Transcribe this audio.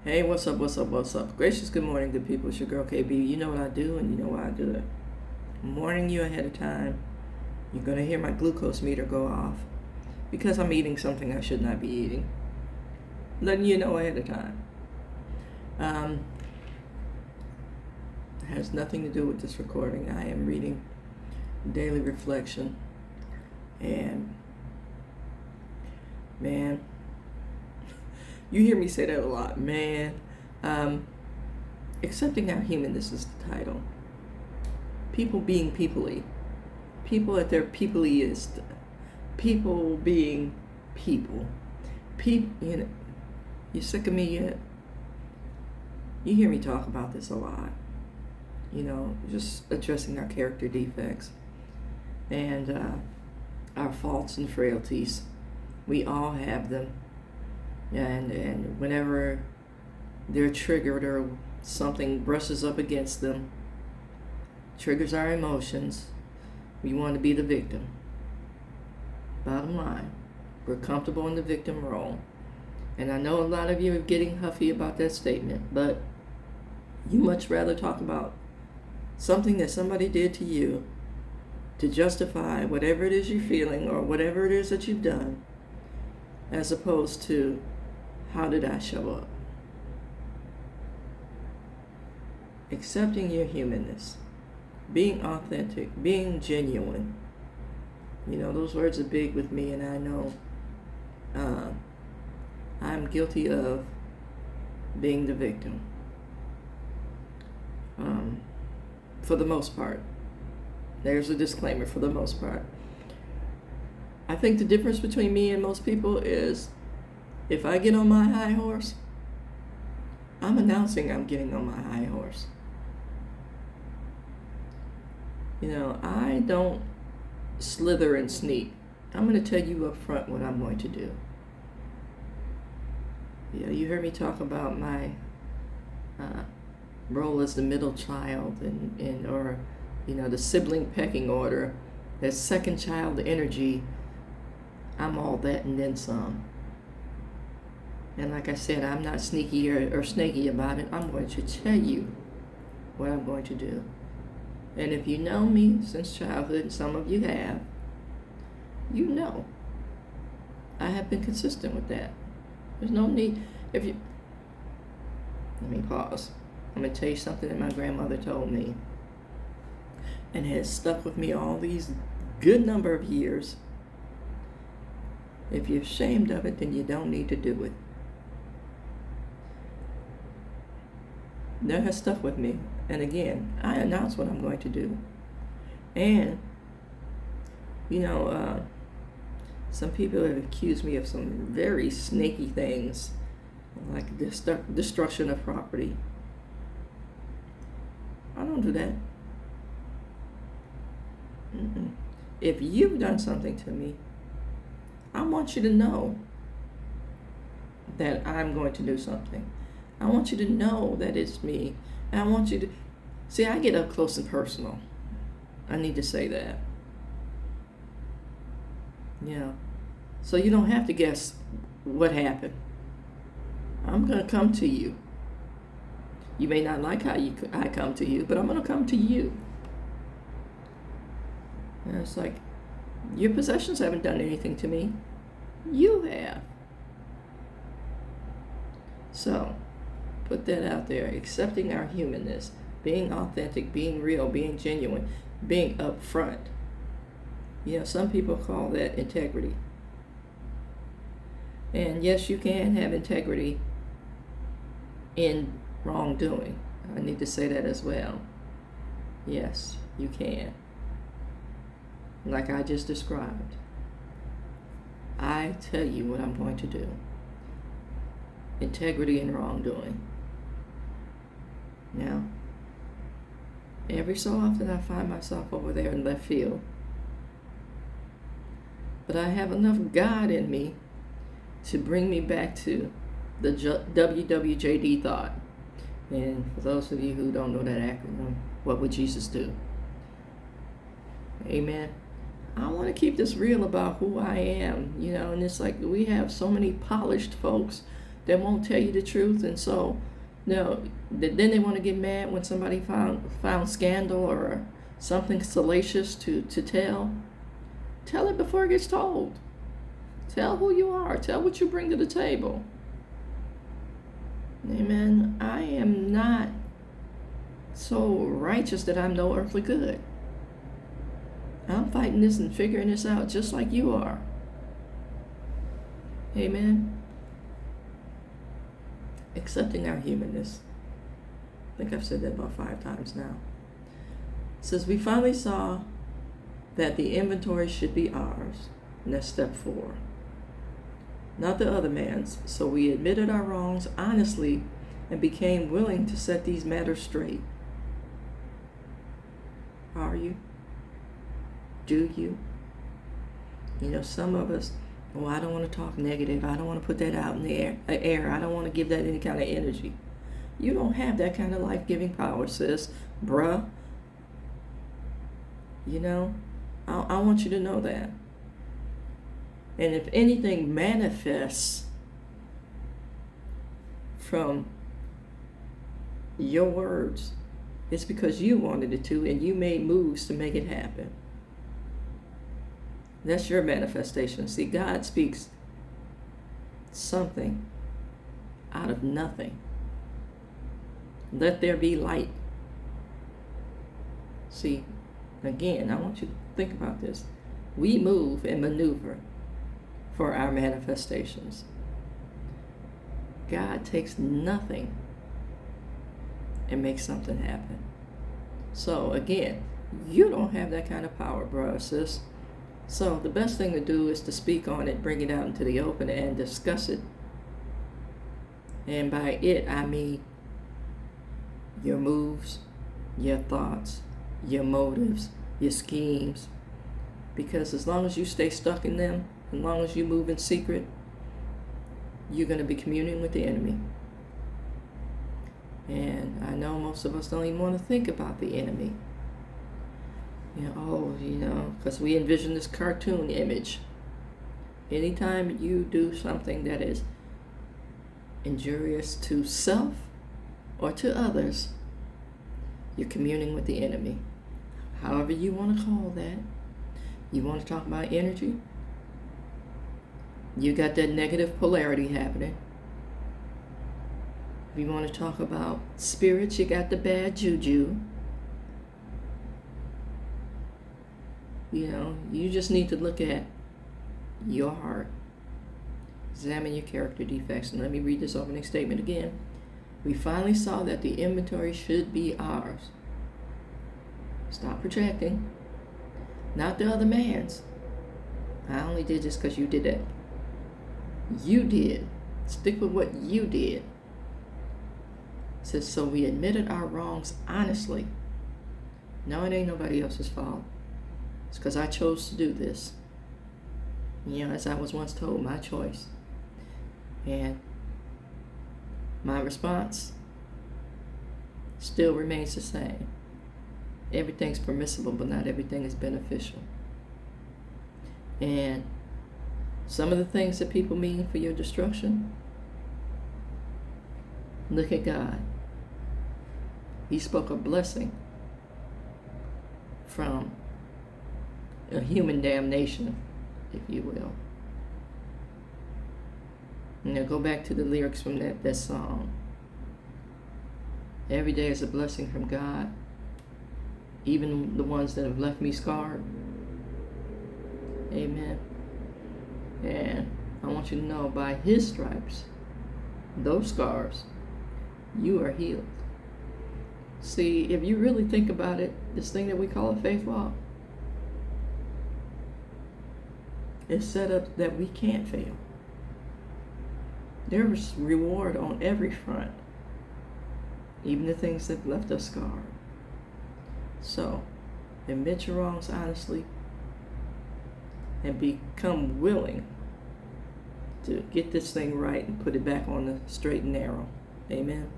Hey, what's up, what's up, what's up? Gracious good morning, good people. It's your girl KB. You know what I do and you know why I do it. I'm warning you ahead of time. You're going to hear my glucose meter go off because I'm eating something I should not be eating. Letting you know ahead of time. It has nothing to do with this recording. I am reading Daily Reflection. And, man, you hear me say that a lot, man. Accepting our humanness is the title. People being peoply. People at their peopliest. People being people. You sick of me yet? You hear me talk about this a lot. Just addressing our character defects and our faults and frailties. We all have them. And whenever they're triggered or something brushes up against them, triggers our emotions, we want to be the victim. Bottom line, we're comfortable in the victim role. And I know a lot of you are getting huffy about that statement, but you much rather talk about something that somebody did to you to justify whatever it is you're feeling or whatever it is that you've done, as opposed to how did I show up? Accepting your humanness, being authentic, being genuine. Those words are big with me, and I know I'm guilty of being the victim. For the most part. There's a disclaimer, for the most part. I think the difference between me and most people is if I get on my high horse, I'm announcing I'm getting on my high horse. I don't slither and sneak. I'm going to tell you up front what I'm going to do. You heard me talk about my role as the middle child or the sibling pecking order, that second child energy. I'm all that and then some. And like I said, I'm not sneaky or snaky about it. I'm going to tell you what I'm going to do. And if you know me since childhood, and some of you have, you know I have been consistent with that. There's no need. Let me pause. I'm going to tell you something that my grandmother told me and has stuck with me all these good number of years. If you're ashamed of it, then you don't need to do it. That has stuck with me. And again, I announce what I'm going to do. And, some people have accused me of some very snaky things, like destruction of property. I don't do that. If you've done something to me, I want you to know that I'm going to do something. I want you to know that it's me. And I want you to see, I get up close and personal. I need to say that. So you don't have to guess what happened. I'm going to come to you. You may not like how I come to you, but I'm going to come to you. And it's like, your possessions haven't done anything to me. You have. So, put that out there. Accepting our humanness, being authentic, being real, being genuine, being upfront. Some people call that integrity. And yes, you can have integrity in wrongdoing. I need to say that as well. Yes, you can. Like I just described. I tell you what I'm going to do. Integrity in wrongdoing. Now, every so often I find myself over there in left field. But I have enough God in me to bring me back to the WWJD thought. And for those of you who don't know that acronym, what would Jesus do? Amen. I want to keep this real about who I am, and it's like we have so many polished folks They won't tell you the truth, and so no, then they want to get mad when somebody found scandal or something salacious to tell. Tell it before it gets told. Tell who you are. Tell what you bring to the table. Amen. I am not so righteous that I'm no earthly good. I'm fighting this and figuring this out just like you are. Amen. Accepting our humanness. I think I've said that about 5 times now. It says we finally saw that the inventory should be ours. And that's step 4. Not the other man's. So we admitted our wrongs honestly and became willing to set these matters straight. Are you? Do you? You know, some of us, oh, I don't want to talk negative. I don't want to put that out in the air. I don't want to give that any kind of energy. You don't have that kind of life-giving power, sis, bruh. You know, I want you to know that. And if anything manifests from your words, it's because you wanted it to and you made moves to make it happen. That's your manifestation. See, God speaks something out of nothing. Let there be light. See, again, I want you to think about this. We move and maneuver for our manifestations. God takes nothing and makes something happen. So again, you don't have that kind of power, bro, sis. So the best thing to do is to speak on it, bring it out into the open and discuss it. And by it, I mean your moves, your thoughts, your motives, your schemes. Because as long as you stay stuck in them, as long as you move in secret, you're going to be communing with the enemy. And I know most of us don't even want to think about the enemy. Because we envision this cartoon image. Anytime you do something that is injurious to self or to others, you're communing with the enemy. However you want to call that. You want to talk about energy? You got that negative polarity happening. If you want to talk about spirits, you got the bad juju. You know, you just need to look at your heart. Examine your character defects. And let me read this opening statement again. We finally saw that the inventory should be ours. Stop projecting. Not the other man's. I only did this because you did it. You did. Stick with what you did. It says, so we admitted our wrongs honestly. No, it ain't nobody else's fault. It's because I chose to do this. You know, as I was once told, my choice. And my response still remains the same. Everything's permissible, but not everything is beneficial. And some of the things that people mean for your destruction, look at God. He spoke a blessing from a human damnation, if you will. Now go back to the lyrics from that song. Every day is a blessing from God, even the ones that have left me scarred. Amen. And I want you to know, by His stripes, those scars, you are healed. See, if you really think about it, this thing that we call a faith walk is set up that we can't fail. There's reward on every front, even the things that left us scarred. So, admit your wrongs honestly and become willing to get this thing right and put it back on the straight and narrow. Amen.